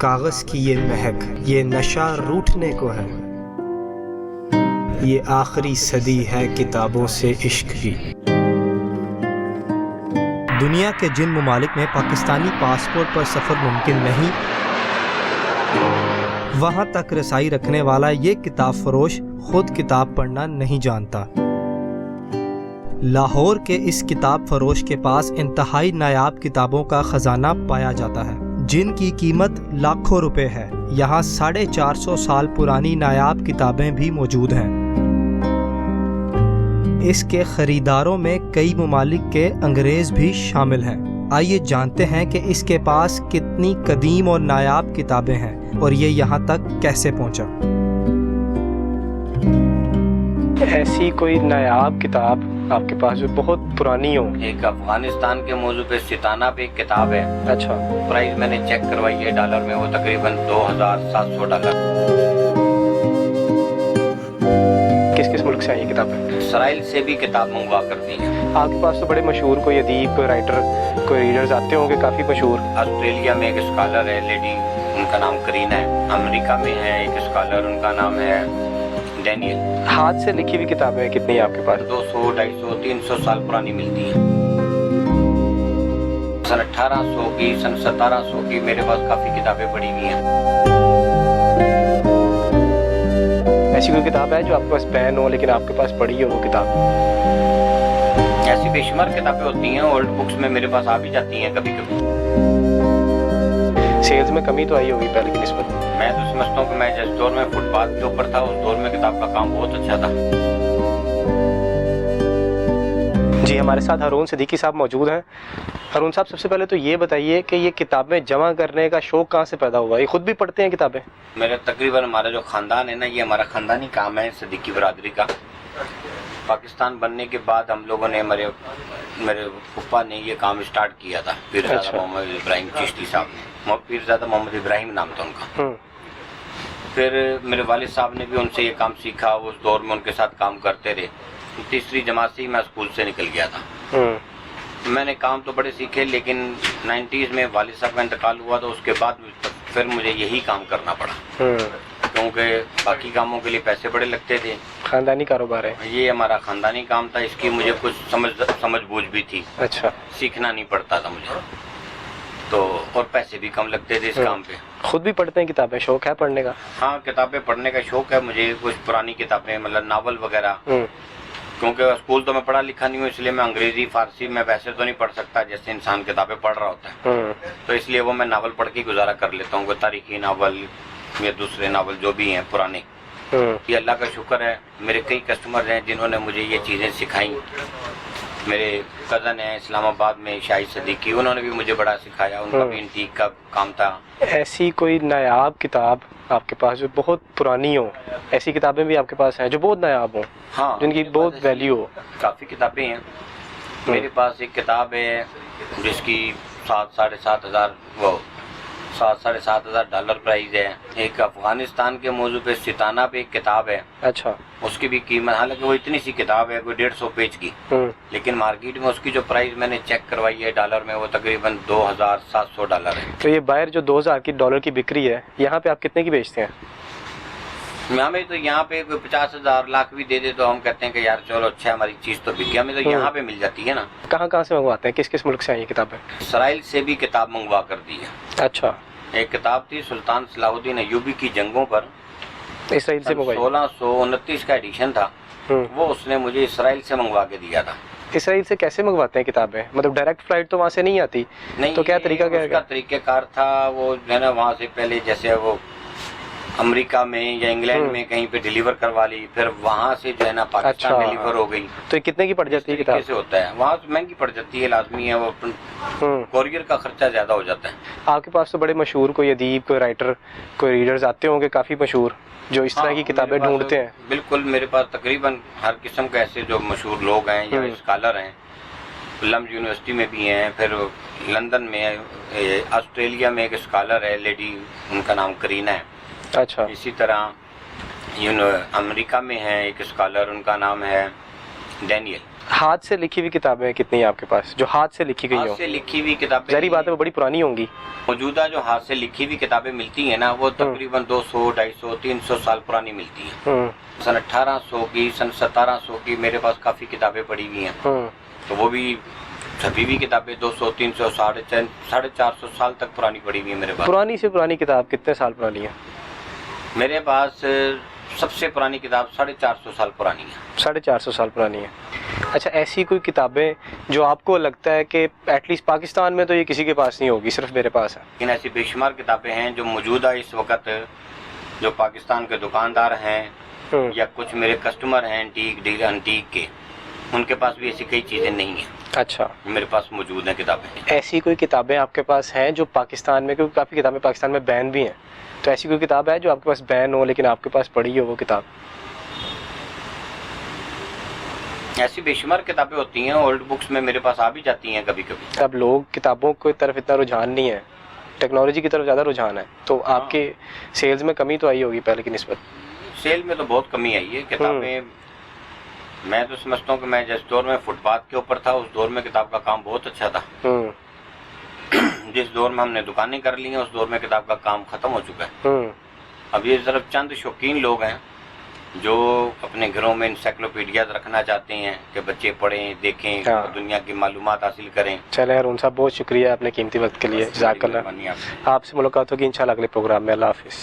کاغذ کی یہ مہک، یہ نشہ روٹھنے کو ہے، یہ آخری صدی ہے کتابوں سے عشق کی۔ دنیا کے جن ممالک میں پاکستانی پاسپورٹ پر سفر ممکن نہیں، وہاں تک رسائی رکھنے والا یہ کتاب فروش خود کتاب پڑھنا نہیں جانتا۔ لاہور کے اس کتاب فروش کے پاس انتہائی نایاب کتابوں کا خزانہ پایا جاتا ہے، جن کی قیمت لاکھوں روپے ہے۔ یہاں 450 سال پرانی نایاب کتابیں بھی موجود ہیں۔ اس کے خریداروں میں کئی ممالک کے انگریز بھی شامل ہیں۔ آئیے جانتے ہیں کہ اس کے پاس کتنی قدیم اور نایاب کتابیں ہیں اور یہ یہاں تک کیسے پہنچا۔ ایسی کوئی نایاب کتاب آپ کے پاس جو بہت پرانی ہو؟ ایک افغانستان کے موضوع پہ ستانہ پہ ایک کتاب ہے۔ اچھا، پرائز میں نے چیک کروائی ہے ڈالر میں، وہ تقریباً $2700۔ کس کس ملک سے آئی یہ کتابیں؟ اسرائیل سے بھی کتاب منگوا کرتی ہیں۔ آپ کے پاس تو بڑے مشہور کوئی ادیب، کوئی رائٹر، کوئی ریڈرز آتے ہوں گے کافی مشہور۔ آسٹریلیا میں ایک اسکالر ہے لیڈی، ان کا نام کرینہ ہے۔ امریکہ میں ہے ایک اسکالر، ان کا نام ہے ڈینیل۔ ہاتھ سے لکھی ہوئی کتابیں کتنی ہیں آپ کے پاس؟ 200، 250، 300 سال پرانی ملتی ہیں۔ سن 1800 کی، سن 1700 کی میرے پاس کافی کتابیں پڑھی ہوئی ہیں۔ ایسی کوئی کتاب ہے جو آپ کے پاس پین ہو لیکن آپ کے پاس پڑھی ہو وہ کتاب؟ ایسی بے شمار کتابیں ہوتی ہیں، اولڈ بکس میں میرے پاس آ بھی جاتی ہیں کبھی کبھی۔ سیلز میں کمی تو آئی ہوگی پہلے کی نسبت؟ میں تو سمجھتا ہوں کہ میں جس دور میں فٹ پاتھ کے اوپر تھا اس دور میں کتاب کا کام بہت اچھا تھا۔ جی، ہمارے ساتھ ہارون صدیقی صاحب موجود ہیں۔ ہارون صاحب، سب سے پہلے تو یہ بتائیے کہ یہ کتابیں جمع کرنے کا شوق کہاں سے پیدا ہوا؟ یہ خود بھی پڑھتے ہیں کتابیں؟ میرا تقریباً ہمارا جو خاندان ہے نا، یہ ہمارا خاندانی کام ہے صدیقی برادری کا۔ پاکستان بننے کے بعد ہم لوگوں نے میرے پپا نے یہ کام اسٹارٹ کیا تھا، پیرزادہ محمد ابراہیم چشتی صاحب نے۔ پیرزادہ محمد ابراہیم نام تھا ان کا۔ پھر میرے والد صاحب نے بھی ان سے یہ کام سیکھا، اس دور میں ان کے ساتھ کام کرتے رہے۔ تیسری جماعت سے ہی میں اسکول سے نکل گیا تھا۔ میں نے کام تو بڑے سیکھے، لیکن 90s میں والد صاحب کا انتقال ہوا تو اس کے بعد پھر مجھے یہی کام کرنا پڑا، کیونکہ باقی کاموں کے لیے پیسے بڑے لگتے تھے۔ خاندانی کاروبار ہے یہ ہمارا خاندانی کام تھا، اس کی مجھے کچھ سمجھ بوجھ بھی تھی۔ اچھا، سیکھنا نہیں پڑتا تھا مجھے تو، اور پیسے بھی کم لگتے تھے اس کام پہ۔ خود بھی پڑھتے ہیں کتابیں؟ شوق ہے پڑھنے کا؟ ہاں، کتابیں پڑھنے کا شوق ہے مجھے، کچھ پرانی کتابیں مطلب ناول وغیرہ، کیونکہ اسکول تو میں پڑھا لکھا نہیں ہوں، اس لیے میں انگریزی فارسی میں ویسے تو نہیں پڑھ سکتا جیسے انسان کتابیں پڑھ رہا ہوتا ہے، تو اس لیے وہ میں ناول پڑھ کے گزارا کر لیتا ہوں، کوئی تاریخی ناول یا دوسرے ناول جو بھی ہیں پرانے۔ یہ اللہ کا شکر ہے، میرے کئی کسٹمر ہیں جنہوں نے مجھے یہ چیزیں سکھائیں۔ میرے کزن ہیں اسلام آباد میں شاہد صدیقی، انہوں نے بھی مجھے بڑا سکھایا، ان کا بھی انٹیک کا کام تھا۔ ایسی کوئی نایاب کتاب آپ کے پاس جو بہت پرانی ہو؟ ایسی کتابیں بھی آپ کے پاس ہیں جو بہت نایاب ہوں؟ ہاں، جن کی بہت ویلیو ہو؟ کافی کتابیں ہیں میرے پاس۔ ایک کتاب ہے جس کی $7,500 پرائز ہے۔ ایک افغانستان کے موضوع پہ ستانہ پہ ایک کتاب ہے، اچھا، اس کی بھی قیمت، حالانکہ وہ اتنی سی کتاب ہے کوئی 150 پیج کی، لیکن مارکیٹ میں اس کی جو پرائز میں نے چیک کروائی ہے ڈالر میں، وہ تقریباً $2,700 ہے۔ تو یہ باہر جو $2,000 کی بکری ہے، یہاں پہ آپ کتنے کی بیچتے ہیں؟ ہمیں تو یہاں پہ کوئی 50,000 لاکھ بھی دے دے تو ہم کہتے ہیں کہ یار چلو اچھا، ہماری چیز تو بک گئی۔ ہمیں تو یہاں پہ مل جاتی ہے نا۔ کہاں کہاں سے منگواتے ہیں؟ کس کس ملک سے آئی یہ کتابیں؟ اسرائیل سے بھی کتاب منگوا کر دی ہے۔ اچھا، ایک کتاب تھی سلطان صلاح الدین ایوبی کی جنگوں پر، اسرائیل سے منگوائی؟ 1629 کا ایڈیشن تھا، وہ اس نے مجھے اسرائیل سے منگوا کے دیا تھا۔ اسرائیل سے کیسے منگواتے ہیں کتابیں؟ مطلب ڈائریکٹ فلائٹ تو وہاں سے نہیں آتی؟ نہیں، تو کیا طریقہ کیا اس کا طریقہ کار تھا، وہ جو ہے نا وہاں سے پہلے جیسے وہ امریکہ میں یا انگلینڈ میں کہیں پہ ڈیلیور کروا لی، پھر وہاں سے جو ہے نا پاکستان ڈیلیور ہو گئی۔ تو یہ کتنے کی پڑ جاتی ہے کتاب؟ کیسے ہوتا ہے وہاں سے مہنگی پڑ جاتی ہے، لازمی ہے، وہ کوریئر کا خرچہ زیادہ ہو جاتا ہے۔ آپ کے پاس تو بڑے مشہور کوئی ادیب، کوئی رائٹر، کوئی ریڈرز آتے ہوں گے کافی مشہور جو اس طرح کی کتابیں ڈھونڈتے ہیں؟ بالکل، میرے پاس تقریباً ہر قسم کے ایسے جو مشہور لوگ ہیں یا اسکالر ہیں، لمز یونیورسٹی میں بھی ہیں، پھر لندن میں، آسٹریلیا میں ایک اسکالر ہے لیڈی، ان کا نام کرینہ ہے۔ اچھا، اسی طرح امریکہ میں ہے ایک اسکالر، ان کا نام ہے ڈینیل۔ ہاتھ سے لکھی ہوئی کتابیں کتنی ہیں آپ کے پاس جو ہاتھ سے لکھی گئی ہاتھ ہوں؟ سے لکھی ہوئی کتابیں ظاہری بات ہے وہ بڑی پرانی ہوں گی. موجودہ جو ہاتھ سے لکھی ہوئی کتابیں ملتی ہیں نا وہ تقریباً 200 250 300 سال پرانی ملتی ہیں. سن 1800 کی سن 1700 کی میرے پاس کافی کتابیں پڑی ہوئی ہیں. تو وہ بھی چھپی ہوئی کتابیں 200 300 450 سال تک پرانی پڑی ہوئی ہیں میرے پاس. پرانی سے پرانی کتاب کتنے سال پرانی ہے؟ میرے پاس سب سے پرانی کتاب 450 سال پرانی ہے. 450 سال پرانی ہے. اچھا ایسی کوئی کتابیں جو آپ کو لگتا ہے کہ ایٹ لیسٹ پاکستان میں تو یہ کسی کے پاس نہیں ہوگی صرف میرے پاس ہے؟ لیکن ایسی بے شمار کتابیں ہیں جو موجودہ اس وقت جو پاکستان کے دکاندار ہیں یا کچھ میرے کسٹمر ہیں انٹیک کے ان کے پاس بھی ایسی کئی چیزیں نہیں ہیں. اچھا میرے پاس موجود ہیں کتابیں. ایسی کوئی کتابیں آپ کے پاس ہیں جو پاکستان میں، کیونکہ کافی کتابیں پاکستان میں بین بھی ہیں، تو ایسی کوئی کتاب ہے جو آپ کے پاس بین ہو لیکن آپ کے پاس پڑھی ہو وہ کتاب؟ ایسی بے شمار کتابیں ہوتی ہیں اولڈ بکس میں میرے پاس آ بھی جاتی ہیں کبھی کبھی. اب لوگ کتابوں کی طرف اتنا رجحان نہیں ہے، ٹیکنالوجی کی طرف زیادہ رجحان ہے، تو آپ کے سیلز میں کمی تو آئی ہوگی پہلے کی نسبت؟ سیل میں تو بہت کمی آئی ہے. کتابیں میں تو سمجھتا ہوں کہ میں جس دور میں فٹ پاتھ کے اوپر تھا اس دور میں کتاب کا کام بہت اچھا تھا. جس دور میں ہم نے دکانیں کر لی ہیں اس دور میں کتاب کا کام ختم ہو چکا ہے. اب یہ صرف چند شوقین لوگ ہیں جو اپنے گھروں میں انسائکلوپیڈیاز رکھنا چاہتے ہیں کہ بچے پڑھیں دیکھیں دنیا کی معلومات حاصل کریں. چلیں ارون صاحب بہت شکریہ اپنے قیمتی وقت کے لیے، جزاک اللہ. آپ سے ملاقات ہوگی انشاءاللہ اگلے پروگرام میں. اللہ حافظ.